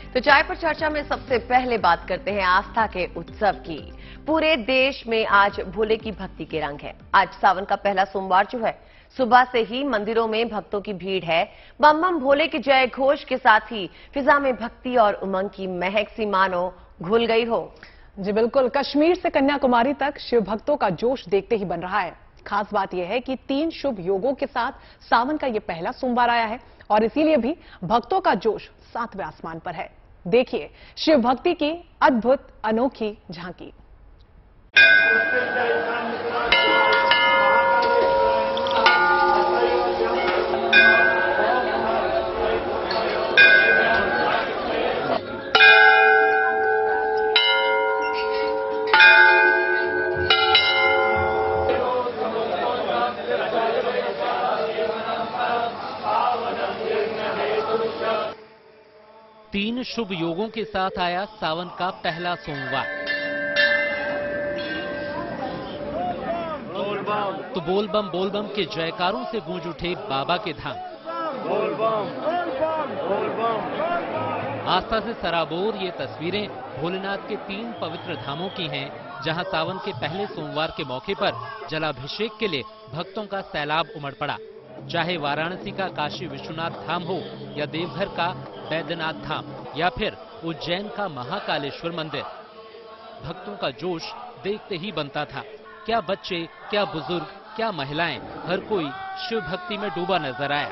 तो चाय पर चर्चा में सबसे पहले बात करते हैं आस्था के उत्सव की। पूरे देश में आज भोले की भक्ति के रंग है। आज सावन का पहला सोमवार जो है, सुबह से ही मंदिरों में भक्तों की भीड़ है। बम बम भोले के जय घोष के साथ ही फिजा में भक्ति और उमंग की महक सी मानो घुल गई हो। जी बिल्कुल, कश्मीर से कन्याकुमारी तक शिव भक्तों का जोश देखते ही बन रहा है। खास बात यह है कि 3 शुभ योगों के साथ सावन का ये पहला सोमवार आया है और इसीलिए भी भक्तों का जोश 7वें आसमान पर है। देखिए शिव भक्ति की अद्भुत अनोखी झांकी। तीन शुभ योगों के साथ आया सावन का पहला सोमवार। तो बोल बम के जयकारों से गूंज उठे बाबा के धाम। आस्था से सराबोर ये तस्वीरें भोलेनाथ के 3 पवित्र धामों की हैं, जहां सावन के पहले सोमवार के मौके पर जलाभिषेक के लिए भक्तों का सैलाब उमड़ पड़ा। चाहे वाराणसी का काशी विश्वनाथ धाम हो या देवघर का बैद्यनाथ धाम या फिर उज्जैन का महाकालेश्वर मंदिर, भक्तों का जोश देखते ही बनता था। क्या बच्चे, क्या बुजुर्ग, क्या महिलाएं, हर कोई शिव भक्ति में डूबा नजर आया।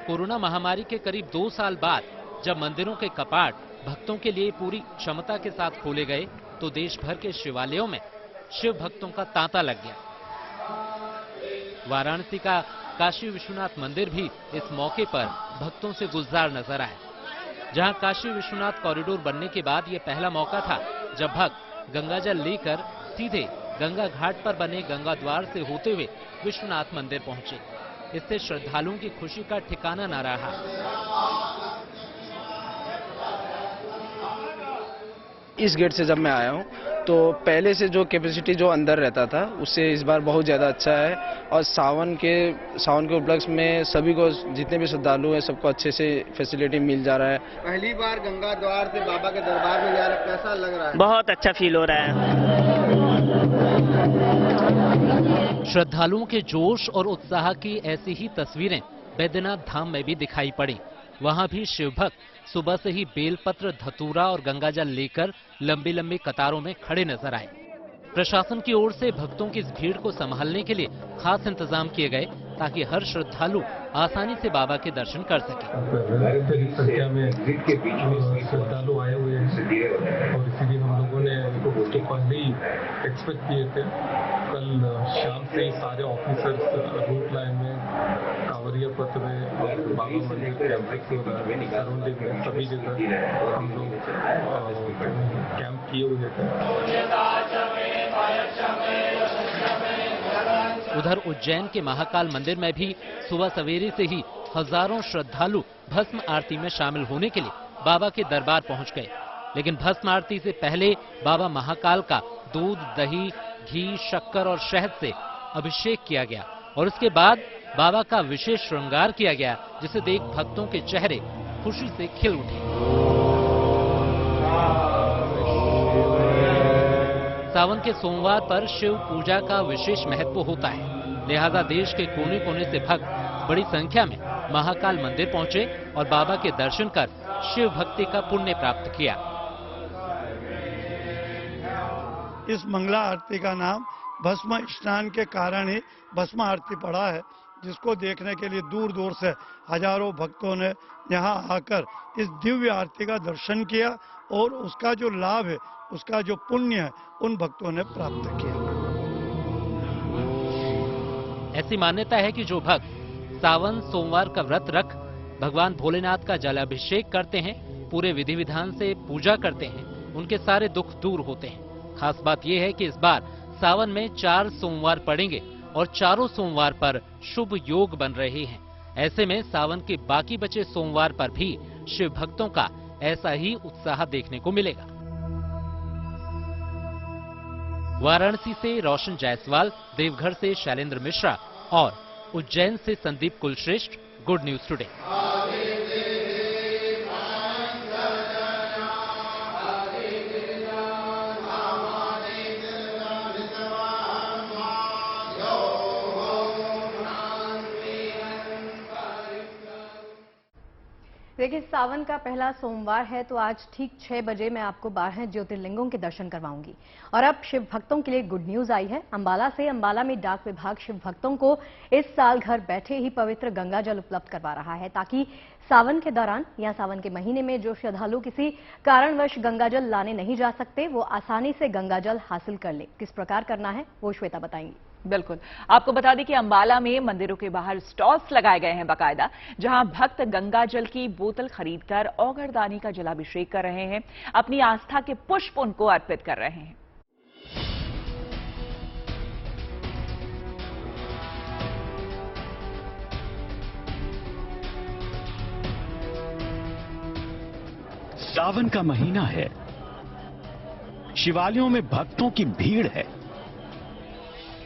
कोरोना महामारी के करीब 2 साल बाद जब मंदिरों के कपाट भक्तों के लिए पूरी क्षमता के साथ खोले गए, तो देश भर के शिवालयों में शिव भक्तों का तांता लग गया। वाराणसी का काशी विश्वनाथ मंदिर भी इस मौके पर भक्तों से गुलजार नजर आया, जहां काशी विश्वनाथ कॉरिडोर बनने के बाद ये पहला मौका था जब भक्त गंगाजल लेकर सीधे गंगा घाट पर बने गंगा द्वार से होते हुए विश्वनाथ मंदिर पहुंचे। इससे श्रद्धालुओं की खुशी का ठिकाना न रहा। इस गेट से जब मैं आया हूं तो पहले से जो कैपेसिटी जो अंदर रहता था उससे इस बार बहुत ज़्यादा अच्छा है और सावन के उपलक्ष्य में सभी को, जितने भी श्रद्धालु हैं, सबको अच्छे से फैसिलिटी मिल जा रहा है। पहली बार गंगा द्वार से बाबा के दरबार में जा रहा है, कैसा लग रहा है? बहुत अच्छा फील हो रहा है। श्रद्धालुओं के जोश और उत्साह की ऐसी ही तस्वीरें बैद्यनाथ धाम में भी दिखाई पड़ी। वहां भी शिव भक्त सुबह से ही बेलपत्र, धतूरा और गंगाजल लेकर लंबी लंबी कतारों में खड़े नजर आए। प्रशासन की ओर से भक्तों की इस भीड़ को संभालने के लिए खास इंतजाम किए गए ताकि हर श्रद्धालु आसानी से बाबा के दर्शन कर सके। संख्या में श्रद्धालु आए हुए हैं और इसीलिए हम लोगों ने इनको तो पहले ही एक्सपेक्ट किए थे। कल शाम से ही सारे ऑफिसर्स रूट लाइन में, कांवरिया पथ में और बाबा मंदिर के सराउंडिंग में सभी जगह हम लोग कैंप किए हुए थे। उधर उज्जैन के महाकाल मंदिर में भी सुबह सवेरे से ही हजारों श्रद्धालु भस्म आरती में शामिल होने के लिए बाबा के दरबार पहुंच गए। लेकिन भस्म आरती से पहले बाबा महाकाल का दूध, दही, घी, शक्कर और शहद से अभिषेक किया गया और उसके बाद बाबा का विशेष श्रृंगार किया गया, जिसे देख भक्तों के चेहरे खुशी से खिल उठे। सावन के सोमवार पर शिव पूजा का विशेष महत्व होता है, लिहाजा देश के कोने कोने से भक्त बड़ी संख्या में महाकाल मंदिर पहुंचे और बाबा के दर्शन कर शिव भक्ति का पुण्य प्राप्त किया। इस मंगला आरती का नाम भस्म स्नान के कारण ही भस्म आरती पड़ा है, जिसको देखने के लिए दूर दूर से हजारों भक्तों ने यहाँ आकर इस दिव्य आरती का दर्शन किया और उसका जो लाभ है, उसका जो पुण्य है, उन भक्तों ने प्राप्त किया। ऐसी मान्यता है कि जो भक्त सावन सोमवार का व्रत रख भगवान भोलेनाथ का जलाभिषेक करते हैं, पूरे विधि विधान से पूजा करते हैं, उनके सारे दुख दूर होते हैं। खास बात यह है कि इस बार सावन में 4 सोमवार पड़ेंगे और चारों सोमवार पर शुभ योग बन रहे हैं। ऐसे में सावन के बाकी बचे सोमवार पर भी शिव भक्तों का ऐसा ही उत्साह देखने को मिलेगा। वाराणसी से रोशन जायसवाल, देवघर से शैलेंद्र मिश्रा और उज्जैन से Sandeep Kulshreshtha, good news today. देखिए, सावन का पहला सोमवार है तो आज ठीक 6 बजे मैं आपको 12 ज्योतिर्लिंगों के दर्शन करवाऊंगी। और अब शिव भक्तों के लिए गुड न्यूज आई है। अंबाला में डाक विभाग शिव भक्तों को इस साल घर बैठे ही पवित्र गंगा जल उपलब्ध करवा रहा है, ताकि सावन के दौरान या सावन के महीने में जो श्रद्धालु किसी कारणवश गंगा जल लाने नहीं जा सकते, वो आसानी से गंगा जल हासिल कर ले। किस प्रकार करना है वो श्वेता बताएंगी। बिल्कुल, आपको बता दें कि अंबाला में मंदिरों के बाहर स्टॉल्स लगाए गए हैं बाकायदा, जहां भक्त गंगा जल की बोतल खरीदकर औगरदानी का जलाभिषेक कर रहे हैं, अपनी आस्था के पुष्प उनको अर्पित कर रहे हैं। सावन का महीना है, शिवालयों में भक्तों की भीड़ है।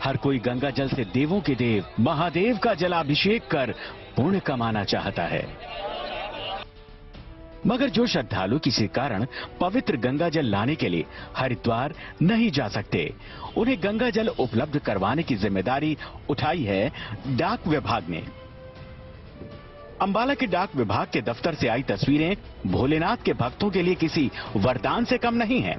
हर कोई गंगा जल से देवों के देव महादेव का जलाभिषेक कर पुण्य कमाना चाहता है। मगर जो श्रद्धालु किसी कारण पवित्र गंगा जल लाने के लिए हरिद्वार नहीं जा सकते, उन्हें गंगा जल उपलब्ध करवाने की जिम्मेदारी उठाई है डाक विभाग ने। अंबाला के डाक विभाग के दफ्तर से आई तस्वीरें भोलेनाथ के भक्तों के लिए किसी वरदान से कम नहीं है।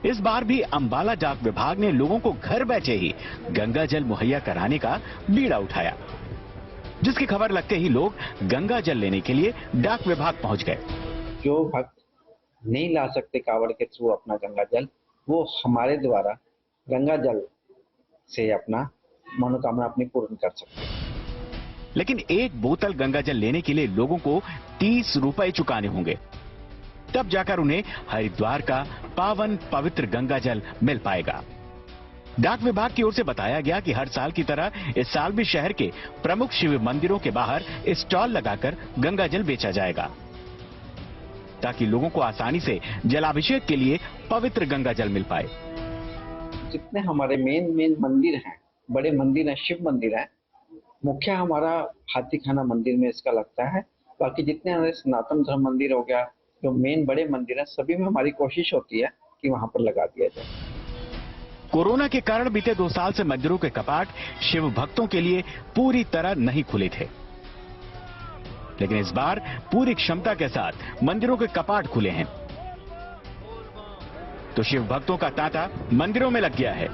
इस बार भी अंबाला डाक विभाग ने लोगों को घर बैठे ही गंगा जल मुहैया कराने का बीड़ा उठाया, जिसकी खबर लगते ही लोग गंगा जल लेने के लिए डाक विभाग पहुंच गए। जो भक्त नहीं ला सकते कावड़ के थ्रू अपना गंगा जल, वो हमारे द्वारा गंगा जल से अपना मनोकामना अपनी पूर्ण कर सकते हैं। लेकिन एक बोतल गंगा जल लेने के लिए लोगों को 30 रुपए चुकाने होंगे, तब जाकर उन्हें हरिद्वार का पावन पवित्र गंगा जल मिल पाएगा। डाक विभाग की ओर से बताया गया कि हर साल की तरह इस साल भी शहर के प्रमुख शिव मंदिरों के बाहर स्टॉल लगाकर गंगा जल बेचा जाएगा, ताकि लोगों को आसानी से जलाभिषेक के लिए पवित्र गंगा जल मिल पाए। जितने हमारे मेन मंदिर हैं, बड़े मंदिर हैं, शिव मंदिर हैं, मुख्य हमारा हाथी खाना मंदिर में इसका लगता है। बाकी जितने हमारे सनातन धर्म मंदिर हो गया, जो मेन बड़े मंदिर हैं, सभी में हमारी कोशिश होती है कि वहां पर लगा दिया जाए। कोरोना के कारण बीते 2 साल से मंदिरों के कपाट शिव भक्तों के लिए पूरी तरह नहीं खुले थे, लेकिन इस बार पूरी क्षमता के साथ मंदिरों के कपाट खुले हैं, तो शिव भक्तों का तांता मंदिरों में लग गया है।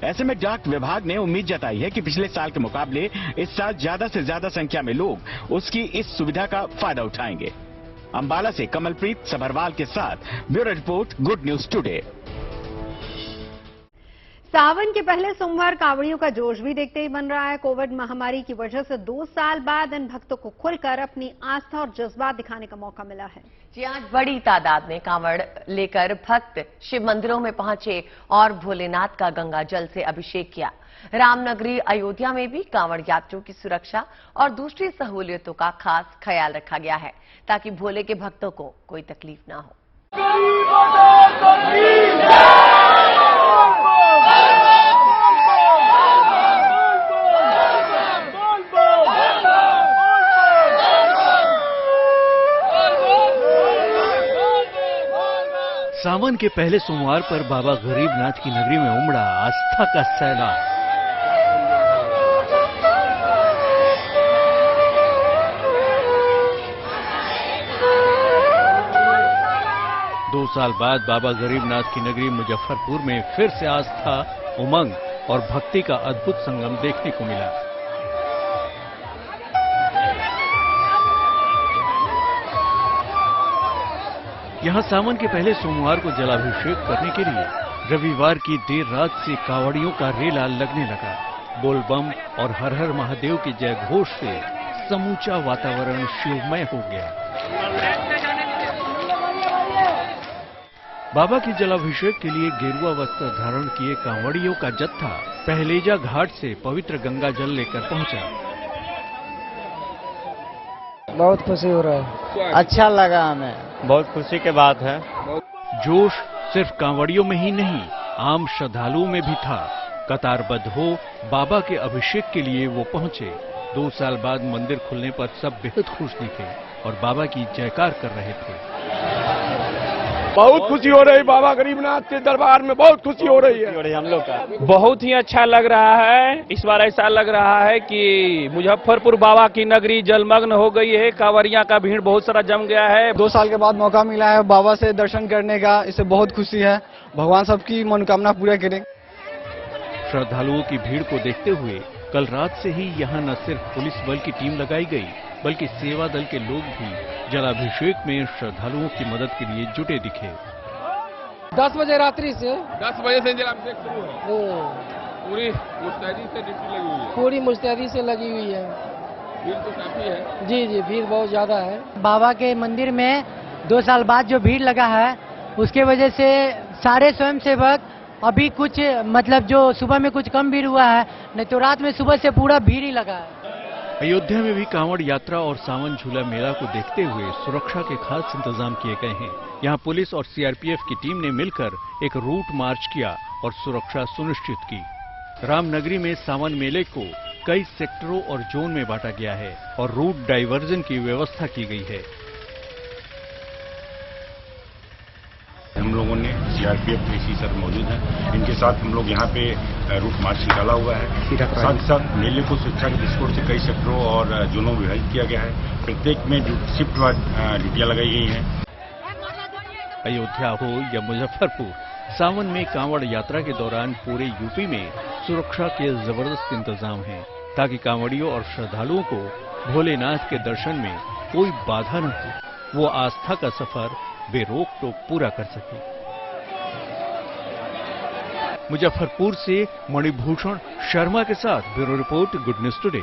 ऐसे में डाक विभाग ने उम्मीद जताई है कि पिछले साल के मुकाबले इस साल ज्यादा से ज्यादा संख्या में लोग उसकी इस सुविधा का फायदा उठाएंगे। अंबाला से कमलप्रीत सभरवाल के साथ bureau report, good news today. Sawan के पहले सोमवार कांवड़ियों का जोश भी देखते ही बन रहा है। कोविड महामारी की वजह से 2 साल बाद इन भक्तों को खुलकर अपनी आस्था और जज्बात दिखाने का मौका मिला है। जी, आज बड़ी तादाद में कांवड़ लेकर भक्त शिव मंदिरों में पहुंचे और भोलेनाथ का गंगा जल से अभिषेक किया। रामनगरी अयोध्या में भी कांवड़ यात्रियों की सुरक्षा और दूसरी सहूलियतों का खास ख्याल रखा गया है, ताकि भोले के भक्तों को कोई तकलीफ ना हो। सावन के पहले सोमवार पर बाबा गरीबनाथ की नगरी में उमड़ा आस्था का सैलाब। दो साल बाद बाबा गरीबनाथ की नगरी मुजफ्फरपुर में फिर से आस्था, उमंग और भक्ति का अद्भुत संगम देखने को मिला। यहां सावन के पहले सोमवार को जलाभिषेक करने के लिए रविवार की देर रात से कांवड़ियों का रेला लगने लगा। बोलबम और हर हर महादेव के जय घोष से समूचा वातावरण शिवमय हो गया। बाबा के जलाभिषेक के लिए गेरुआ वस्त्र धारण किए कांवड़ियों का जत्था पहलेजा घाट से पवित्र गंगा जल लेकर पहुंचा। बहुत खुशी हो रहा है, अच्छा लगा हमें, बहुत खुशी की बात है। जोश सिर्फ कांवड़ियों में ही नहीं, आम श्रद्धालुओं में भी था। कतारबद्ध हो बाबा के अभिषेक के लिए वो पहुंचे। 2 साल बाद मंदिर खुलने पर सब बेहद खुश दिखे और बाबा की जयकार कर रहे थे। बहुत खुशी हो रही बाबा गरीबनाथ के दरबार में, बहुत खुशी हो रही है हम लोग का। बहुत ही अच्छा लग रहा है। इस बार ऐसा लग रहा है कि मुजफ्फरपुर बाबा की नगरी जलमग्न हो गई है। कांवरियां का भीड़ बहुत सारा जम गया है। 2 साल के बाद मौका मिला है बाबा से दर्शन करने का, इससे बहुत खुशी है। भगवान सबकी मनोकामना पूरा करें। श्रद्धालुओं की भीड़ को देखते हुए कल रात से ही यहाँ न सिर्फ पुलिस बल की टीम लगाई गई, बल्कि सेवा दल के लोग भी जलाभिषेक में श्रद्धालुओं की मदद के लिए जुटे दिखे। 10 बजे रात्रि से 10 बजे से जलाभिषेक शुरू है। पूरी मुस्तैदी से ड्यूटी लगी हुई है। पूरी मुस्तैदी से लगी हुई है। भीड़ तो काफी है। जी जी, भीड़ बहुत ज्यादा है। बाबा के मंदिर में 2 साल बाद जो भीड़ लगा है, उसके वजह से सारे स्वयंसेवक अभी कुछ मतलब जो सुबह में कुछ कम भीड़ हुआ है, नहीं तो रात में सुबह से पूरा भीड़ ही लगा है। अयोध्या में भी कांवड़ यात्रा और सावन झूला मेला को देखते हुए सुरक्षा के खास इंतजाम किए गए हैं। यहाँ पुलिस और सीआरपीएफ की टीम ने मिलकर एक रूट मार्च किया और सुरक्षा सुनिश्चित की। रामनगरी में सावन मेले को कई सेक्टरों और जोन में बांटा गया है और रूट डाइवर्जन की व्यवस्था की गई है। हम लोगों ने सीआरपीएफ पीसी सर मौजूद हैं, इनके साथ हम लोग यहाँ पे रूट मार्च निकाला हुआ है। साथ ही साथ मेले को सुरक्षा के दृष्टिकोण से कई सेक्टरों और जोनों में विभाजित किया गया है। प्रत्येक में शिफ्ट वाइज ड्यूटियां लगाई गई हैं। अयोध्या हो या मुजफ्फरपुर, सावन में कांवड़ यात्रा के दौरान पूरे यूपी में सुरक्षा के जबरदस्त इंतजाम हैं, ताकि कांवड़ियों और श्रद्धालुओं को भोलेनाथ के दर्शन में कोई बाधा न हो, वो आस्था का सफर बेरोक टोक पूरा कर सके। मुजफ्फरपुर से मणिभूषण शर्मा के साथ bureau report, good news today.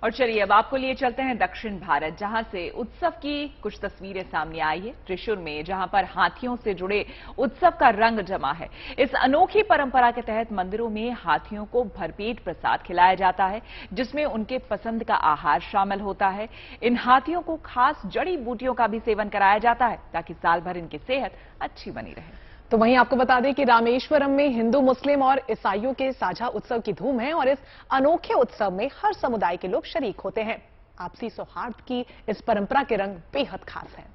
और चलिए अब आपको लिए चलते हैं दक्षिण भारत, जहां से उत्सव की कुछ तस्वीरें सामने आई है। त्रिशूर में जहां पर हाथियों से जुड़े उत्सव का रंग जमा है। इस अनोखी परंपरा के तहत मंदिरों में हाथियों को भरपेट प्रसाद खिलाया जाता है, जिसमें उनके पसंद का आहार शामिल होता है। इन हाथियों को खास जड़ी बूटियों का भी सेवन कराया जाता है, ताकि साल भर इनकी सेहत अच्छी बनी रहे। तो वहीं आपको बता दें कि रामेश्वरम में हिंदू, मुस्लिम और ईसाइयों के साझा उत्सव की धूम है और इस अनोखे उत्सव में हर समुदाय के लोग शरीक होते हैं। आपसी सौहार्द की इस परंपरा के रंग बेहद खास हैं।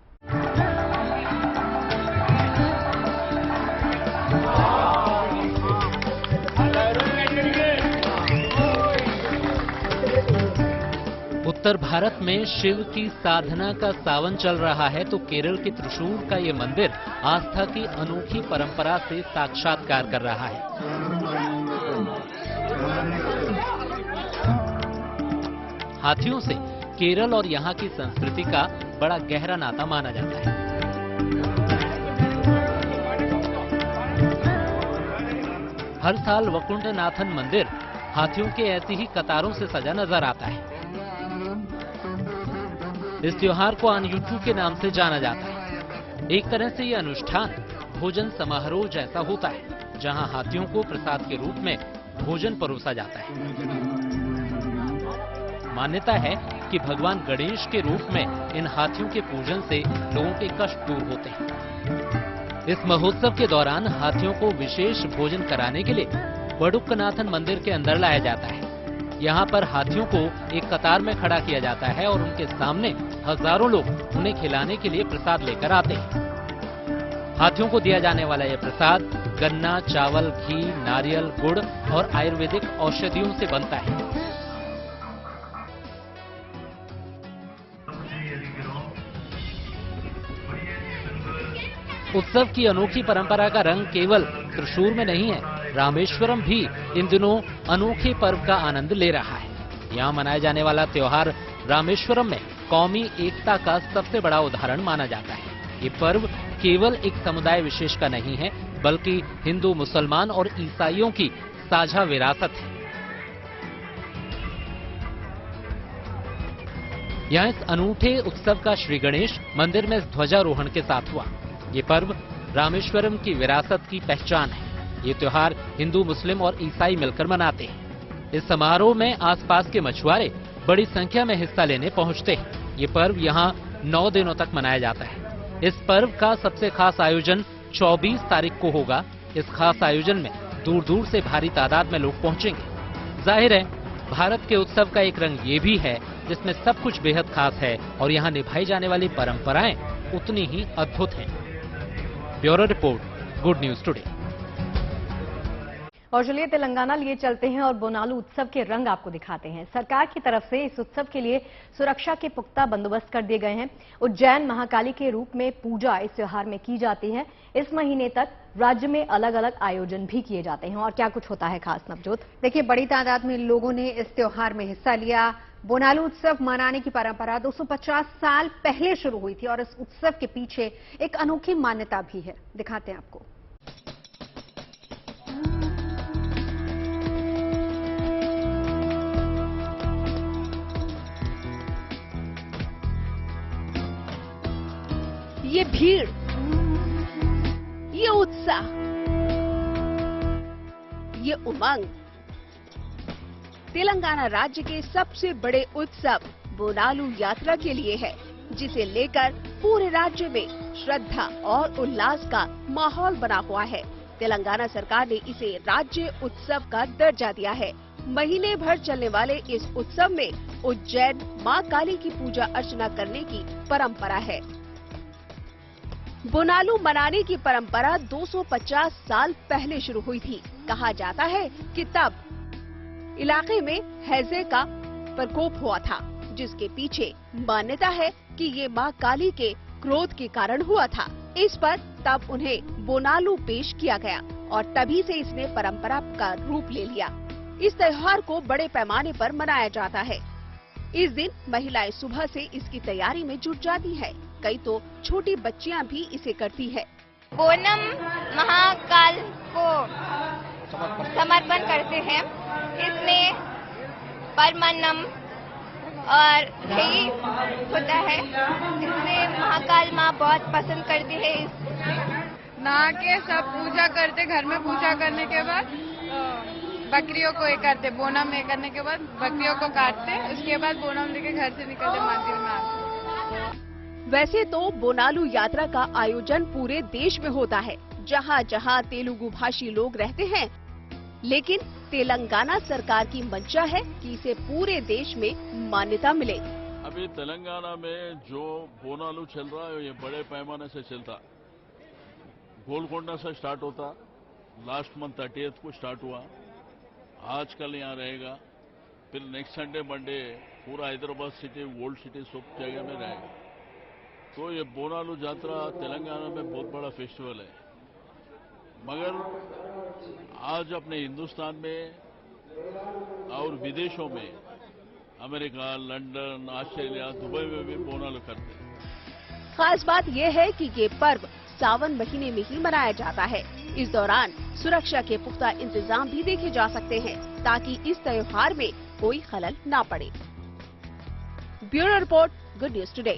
उत्तर भारत में शिव की साधना का सावन चल रहा है, तो केरल के त्रिशूर का ये मंदिर आस्था की अनोखी परंपरा से साक्षात्कार कर रहा है। हाथियों से केरल और यहाँ की संस्कृति का बड़ा गहरा नाता माना जाता है। हर साल वकुंठनाथन मंदिर हाथियों के ऐसी ही कतारों से सजा नजर आता है। इस त्योहार को आनयुट्टू के नाम से जाना जाता है। एक तरह से यह अनुष्ठान भोजन समारोह जैसा होता है, जहां हाथियों को प्रसाद के रूप में भोजन परोसा जाता है। मान्यता है कि भगवान गणेश के रूप में इन हाथियों के पूजन से लोगों के कष्ट दूर होते हैं। इस महोत्सव के दौरान हाथियों को विशेष भोजन कराने के लिए वडुक्कनाथन मंदिर के अंदर लाया जाता है। यहाँ पर हाथियों को एक कतार में खड़ा किया जाता है और उनके सामने हजारों लोग उन्हें खिलाने के लिए प्रसाद लेकर आते हैं। हाथियों को दिया जाने वाला यह प्रसाद गन्ना, चावल, घी, नारियल, गुड़ और आयुर्वेदिक औषधियों से बनता है। उत्सव की अनोखी परंपरा का रंग केवल त्रिशूर में नहीं है, रामेश्वरम भी इन दिनों अनोखे पर्व का आनंद ले रहा है। यहाँ मनाया जाने वाला त्योहार रामेश्वरम में कौमी एकता का सबसे बड़ा उदाहरण माना जाता है। ये पर्व केवल एक समुदाय विशेष का नहीं है, बल्कि हिंदू, मुसलमान और ईसाइयों की साझा विरासत है। यहाँ इस अनूठे उत्सव का श्री गणेश मंदिर में ध्वजारोहण के साथ हुआ। ये पर्व रामेश्वरम की विरासत की पहचान है। ये त्योहार हिंदू, मुस्लिम और ईसाई मिलकर मनाते हैं। इस समारोह में आसपास के मछुआरे बड़ी संख्या में हिस्सा लेने पहुंचते हैं। ये पर्व यहाँ 9 दिनों तक मनाया जाता है। इस पर्व का सबसे खास आयोजन 24 तारीख को होगा। इस खास आयोजन में दूर दूर से भारी तादाद में लोग पहुंचेंगे। जाहिर है, भारत के उत्सव का एक रंग ये भी है जिसमें सब कुछ बेहद खास है और यहाँ निभाई जाने वाली परंपराएं उतनी ही अद्भुत हैं। Bureau report, good news today. और चलिए तेलंगाना लिए चलते हैं और बोनालू उत्सव के रंग आपको दिखाते हैं। सरकार की तरफ से इस उत्सव के लिए सुरक्षा के पुख्ता बंदोबस्त कर दिए गए हैं। उज्जैन महाकाली के रूप में पूजा इस त्योहार में की जाती है। इस महीने तक राज्य में अलग अलग आयोजन भी किए जाते हैं। और क्या कुछ होता है खास, नवजोत? देखिए, बड़ी तादाद में लोगों ने इस त्योहार में हिस्सा लिया। बोनालू उत्सव मनाने की परंपरा 250 साल पहले शुरू हुई थी और इस उत्सव के पीछे एक अनोखी मान्यता भी है। दिखाते हैं आपको। ये भीड़, ये उत्साह, ये उमंग तेलंगाना राज्य के सबसे बड़े उत्सव बोनालू यात्रा के लिए है, जिसे लेकर पूरे राज्य में श्रद्धा और उल्लास का माहौल बना हुआ है। तेलंगाना सरकार ने इसे राज्य उत्सव का दर्जा दिया है। महीने भर चलने वाले इस उत्सव में उज्जैन मां काली की पूजा अर्चना करने की परंपरा है। बोनालू मनाने की परंपरा 250 साल पहले शुरू हुई थी। कहा जाता है कि तब इलाके में हैजे का प्रकोप हुआ था, जिसके पीछे मान्यता है कि ये मां काली के क्रोध के कारण हुआ था। इस पर तब उन्हें बोनालू पेश किया गया और तभी से इसने परंपरा का रूप ले लिया। इस त्योहार को बड़े पैमाने पर मनाया जाता है। इस दिन महिलाएं सुबह से इसकी तैयारी में जुट जाती हैं। कई तो छोटी बच्चियां भी इसे करती है। ओनम महाकाल को समर्पण करते हैं। इसमें परमान्नम और दही होता है। इसमें महाकाल माँ बहुत पसंद करती है। नहा के सब पूजा करते, घर में पूजा करने के बाद बकरियों को ये करते, बोनम ये करने के बाद बकरियों को काटते, उसके बाद बोनम लेके घर से निकलते, मंदिर में आते। वैसे तो बोनालू यात्रा का आयोजन पूरे देश में होता है, जहाँ जहाँ तेलुगु भाषी लोग रहते हैं, लेकिन तेलंगाना सरकार की मंशा है कि इसे पूरे देश में मान्यता मिले। अभी तेलंगाना में जो बोनालू चल रहा है ये बड़े पैमाने से चलता। गोलकोंडा से स्टार्ट होता, लास्ट मंथ 30 को स्टार्ट हुआ, आज कल यहाँ रहेगा, फिर नेक्स्ट संडे मंडे पूरा हैदराबाद सिटी, ओल्ड सिटी सब जगह में रहेगा। तो ये बोनालू यात्रा तेलंगाना में बहुत बड़ा फेस्टिवल है। मगर आज अपने हिंदुस्तान में और विदेशों में, अमेरिका, लंदन, ऑस्ट्रेलिया, दुबई में भी बोनालू करते हैं। खास बात यह है कि ये पर्व सावन महीने में ही मनाया जाता है। इस दौरान सुरक्षा के पुख्ता इंतजाम भी देखे जा सकते हैं, ताकि इस त्योहार में कोई खलल ना पड़े। Bureau report, good news today.